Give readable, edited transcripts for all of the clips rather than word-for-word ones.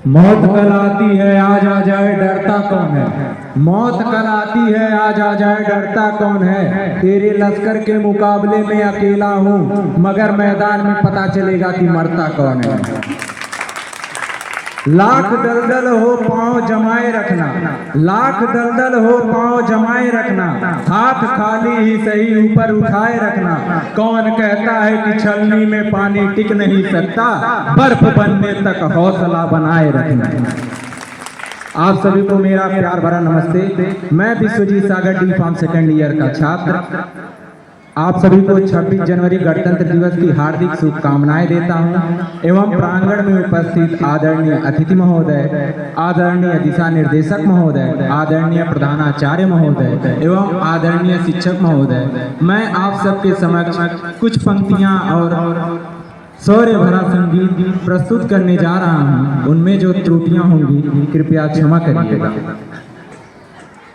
मौत कल आती है आज आ जाए डरता कौन है। मौत कल आती है आज आ जाए डरता कौन है। तेरे लश्कर के मुकाबले में अकेला हूँ, मगर मैदान में पता चलेगा कि मरता कौन है। लाख दलदल हो पांव जमाए रखना, लाख दलदल हो पांव जमाए रखना, हाथ खाली ही सही ऊपर उठाए रखना। कौन कहता है कि छलनी में पानी टिक नहीं सकता, बर्फ बनने तक हौसला बनाए रखना। आप सभी को मेरा प्यार भरा नमस्ते। मैं विश्वजीत सागर डी फार्म सेकेंड ईयर का छात्र आप सभी को 26 जनवरी गणतंत्र दिवस की हार्दिक शुभकामनाएं देता हूं एवं प्रांगण में उपस्थित आदरणीय अतिथि महोदय, आदरणीय दिशा निर्देशक महोदय, आदरणीय प्रधानाचार्य महोदय एवं आदरणीय शिक्षक महोदय, मैं आप सबके समक्ष कुछ पंक्तियां और शौर्य भरा संगीत प्रस्तुत करने जा रहा हूं। उनमें जो त्रुटियां होंगी कृपया क्षमा करिएगा।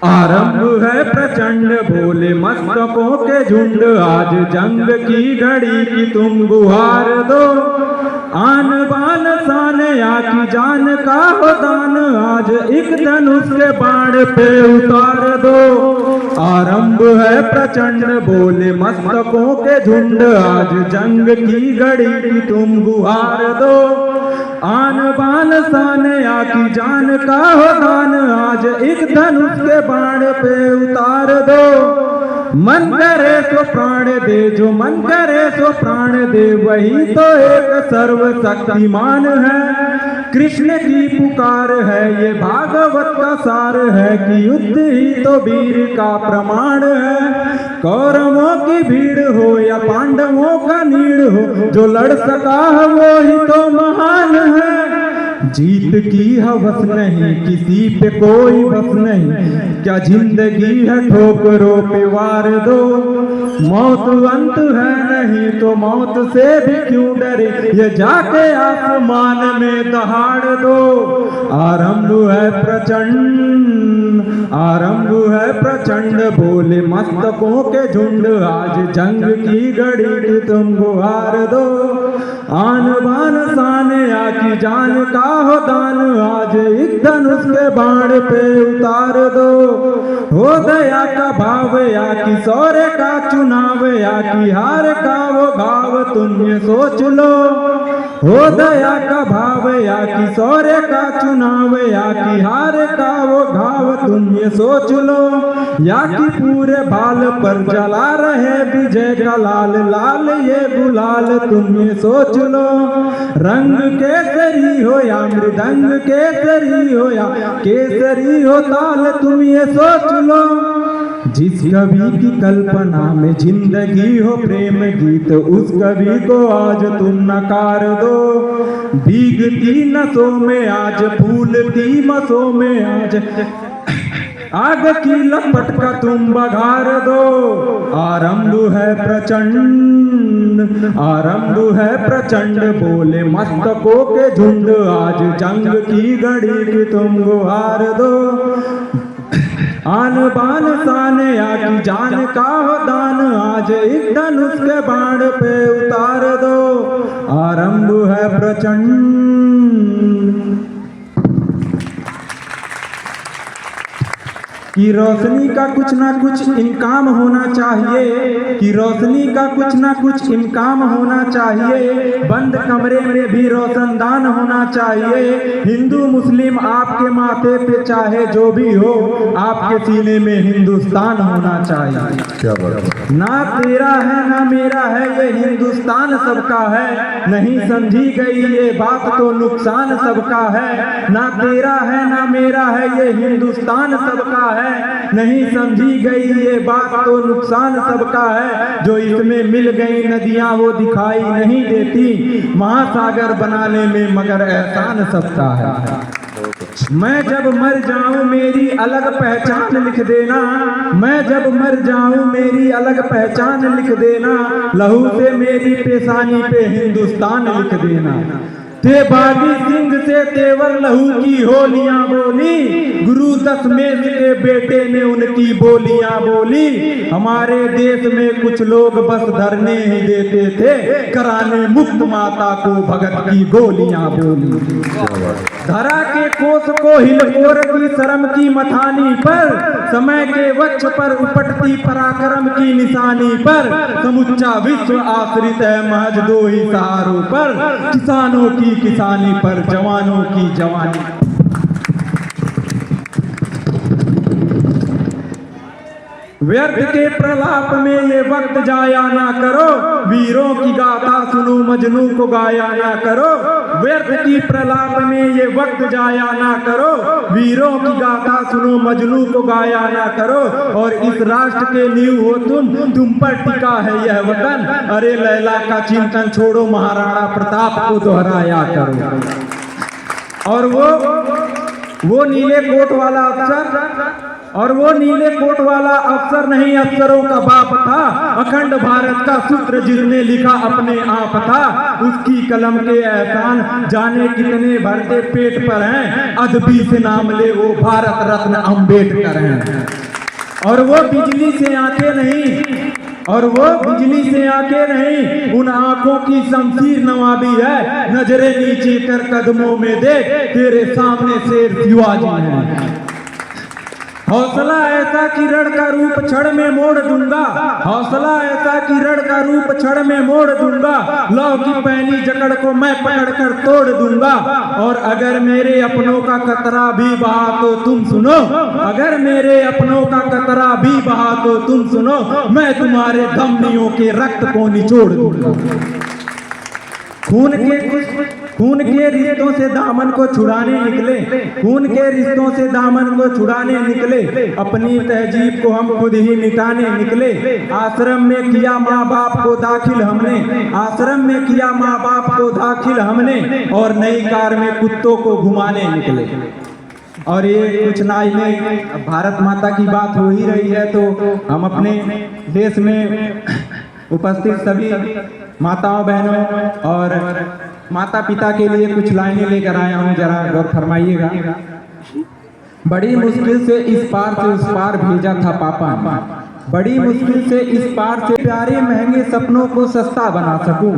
आरंभ है प्रचंड भोले मस्तकों के झुंड, आज जंग की घड़ी की तुम गुहार दो। आन बान शान या की जान का हो दान, आज एक धनुष के बाण पे उतार दो। आरंभ है प्रचंड भोले मस्तकों के झुंड, आज जंग की घड़ी की तुम गुहार दो। आन बान शान या की जान का हो दान, आज एक धनुष के बाण पे उतार दो। मन करे सो प्राण दे, जो मन करे सो प्राण दे, वही तो एक सर्वशक्तिमान है। कृष्ण की पुकार है, ये भागवत का सार है कि युद्ध ही तो वीर का प्रमाण है। कौरवों की भीड़ हो या पांडवों का नीड़ हो, जो लड़ सका है वो ही तो महान है। जीत की हवस नहीं, किसी पे कोई बस नहीं, क्या जिंदगी है ठोकरों पे वार दो। मौत अंत है नहीं तो मौत से भी क्यों डरे, ये जाके आसमान में दहाड़ दो। आरंभ है प्रचंड, आरंभ है प्रचंड भोले मस्तकों के झुंड, आज जंग की घड़ी की तुम गुहार दो। आन बान शान या की जान का हो दान, आज एक धनुष के बाण पे उतार दो। हो दया का भाव या की शौर्य का चुनाव, या की हार का वो घाव तुम ये सोच लो। हो दया का भाव या की शौर्य का चुनाव, या की हार का वो घाव तुम ये सोच लो। या कि पूरे बाल पर जला रहे विजय का लाल लाल ये गुलाल तुम ये सोच लो। रंग केसरी हो या मृदंग केसरी हो या केसरी हो ताल तुम ये सोच लो। जिस कवि की कल्पना में जिंदगी हो प्रेम गीत, उस कवि को आज तुम नकार दो। भीगती नसों में आज फूलती मसों में आज आग की लपट का तुम बघार दो। आरंभ है प्रचंड, आरंभ है प्रचंड बोले मस्तकों के झुंड, आज जंग की घड़ी की तुम गुहार दो। आन बान शान या की जान का हो दान, आज एक धनुष के बाण पे उतार दो। आरंभ है प्रचंड कि रोशनी का कुछ ना कुछ इनकाम होना चाहिए, कि रोशनी का कुछ ना कुछ इनकाम होना चाहिए। बंद कमरे में भी रोशनदान होना चाहिए। हिंदू मुस्लिम आपके माथे पे चाहे जो भी हो, आपके सीने में हिंदुस्तान होना चाहिए। क्या बात, ना तेरा है ना मेरा है, ये हिंदुस्तान सबका है। नहीं समझी गई ये बात तो नुकसान सबका है। ना तेरा है ना मेरा है, ये हिंदुस्तान सबका है। नहीं समझी गई ये बात तो नुकसान सबका है। जो इसमें मिल गई नदियां वो दिखाई नहीं देती, महासागर बनाने में मगर एहसान सबका है। मैं जब मर जाऊं मेरी अलग पहचान लिख देना, मैं जब मर जाऊं मेरी अलग पहचान लिख देना। लहू से मेरी पेशानी पे हिंदुस्तान लिख देना। थे बागी सिंह से तेवर लहू की होलियां बोली, गुरु दशमेश के बेटे ने उनकी बोलियां बोली। हमारे देश में कुछ लोग बस धरने ही देते थे, कराने मुक्त माता को भगत की गोलियां बोली। धरा के कोस को हिलकोर की शर्म की मथानी पर, समय के वक्ष पर उपटती पराक्रम की निशानी पर, समुच्चा विश्व आश्रित है महज दो ही सहारों पर, किसानों की किसानी पर, जवानों की जवानी। व्यर्थ के प्रलाप में ये वक्त जाया ना करो, वीरों की गाथा सुनो मजनू को गाया ना करो। व्यर्थ की प्रलाप में ये वक्त जाया ना करो, वीरों की गाथा सुनो मजनू को गाया ना करो। और इस राष्ट्र के नींव हो तुम पर टिका है यह वतन, अरे लैला का चिंतन छोड़ो महाराणा प्रताप को दोहराया करो। और वो नीले कोट वाला अफसर, और वो नीले कोट वाला अफसर नहीं अफसरों का बाप था, अखंड भारत का सूत्र जिसने लिखा अपने आप था। उसकी कलम के एहसान जाने कितने भरते पेट पर हैं, अदबी से नाम ले वो भारत रत्न अम्बेडकर हैं। और वो बिजली से आंखें नहीं, और वो बिजली से आंखें नहीं, उन आंखों की शमशीर नवाबी है। नजरें नीचे कर कदमों में देख, तेरे सामने शेर शिवाजी है। हौसला ऐसा किरण का रूप क्षण में मोड़ दूंगा, हौसला ऐसा किरण का रूप क्षण में मोड़ दूंगा। लौ की पहली जकड़ को मैं पकड़ कर तोड़ दूंगा। और अगर मेरे अपनों का कतरा भी बहा तो तुम सुनो, अगर मेरे अपनों का कतरा भी बहा तो तुम सुनो, मैं तुम्हारे धमनियों के रक्त को निचोड़ दूंगा। खून के रिश्तों से दामन को छुड़ाने निकले, खून के रिश्तों से दामन को छुड़ाने निकले, अपनी तहजीब को हम खुद ही मिटाने निकले। आश्रम में किया माँ बाप को दाखिल हमने, आश्रम में किया माँ बाप को दाखिल हमने, और नई कार में कुत्तों को घुमाने निकले। और ये कुछ नाइलें, भारत माता की बात हो ही रही है तो हम अपने देश में उपस्थित सभी माताओं बहनों और माता पिता के लिए कुछ लाइनें लेकर आया हूँ, जरा गौर फरमाइएगा। बड़ी मुश्किल से इस पार से उस पार भेजा था पापा, बड़ी मुश्किल से इस पार से प्यारे महंगे सपनों को सस्ता बना सकूं।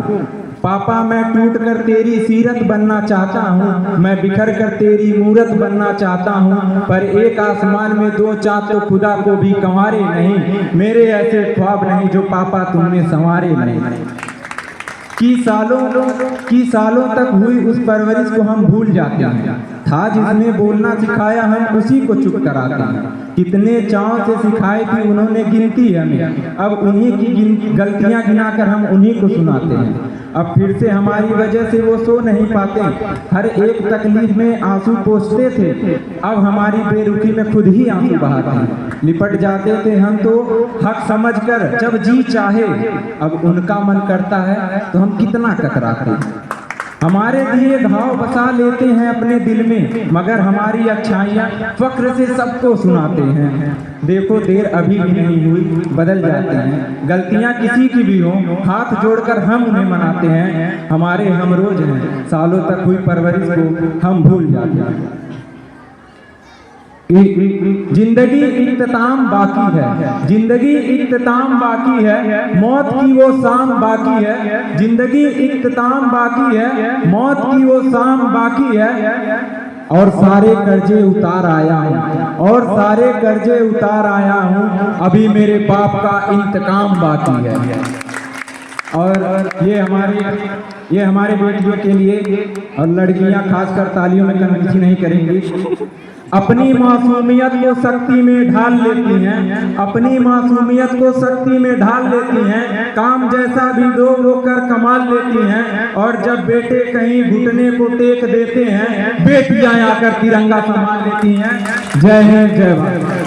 पापा मैं टूट कर तेरी सीरत बनना चाहता हूँ, मैं बिखर कर तेरी मूरत बनना चाहता हूँ। पर एक आसमान में दो चाँद तो खुदा को भी कंवारे नहीं, मेरे ऐसे ख्वाब नहीं जो पापा तुमने संवारे नहीं। कि सालों तक हुई उस परवरिश को हम भूल जाते हैं, था जिसने बोलना सिखाया हम उसी को चुप कराते हैं। कितने चाव से सिखाई थी उन्होंने गिनती हमें, अब उन्हीं की गलतियां गिनाकर हम उन्हीं को सुनाते हैं। अब फिर से हमारी वजह से वो सो नहीं पाते, हर एक तकलीफ में आंसू पोंछते थे, अब हमारी बेरुखी में खुद ही आंसू बहाते हैं। लिपट जाते थे हम तो हक समझकर जब जी चाहे, अब उनका मन करता है तो हम कितना कतराते हैं। हमारे दिए घाव बसा लेते हैं अपने दिल में, मगर हमारी अच्छाइयाँ फक्र से सबको सुनाते हैं। देखो देर अभी भी नहीं हुई, बदल जाते हैं, गलतियाँ किसी की भी हो हाथ जोड़कर हम उन्हें मनाते हैं। हमारे हम रोज हैं, सालों तक हुई परवरिश को हम भूल जाते हैं। जिंदगी इख्तिताम बाकी है, जिंदगी इख्तिताम बाकी है, मौत की वो शाम बाकी है। जिंदगी इख्तिताम बाकी है, मौत की वो शाम बाकी है। और सारे कर्जे उतार आया हूँ, और सारे कर्जे उतार आया हूँ, अभी मेरे बाप का इंतकाम बाकी है। और ये हमारे बेटियों के लिए, और लड़कियां खासकर तालियों में कन्विंसी नहीं करेंगी, अपनी मासूमियत को शक्ति में ढाल लेती हैं, अपनी मासूमियत को शक्ति में ढाल लेती हैं। काम जैसा भी दो वो कर कमाल लेती हैं। और जब बेटे कहीं घुटने को टेक देते हैं, बेटियां आकर तिरंगा संभाल लेती हैं। जय हिंद, जय भारत।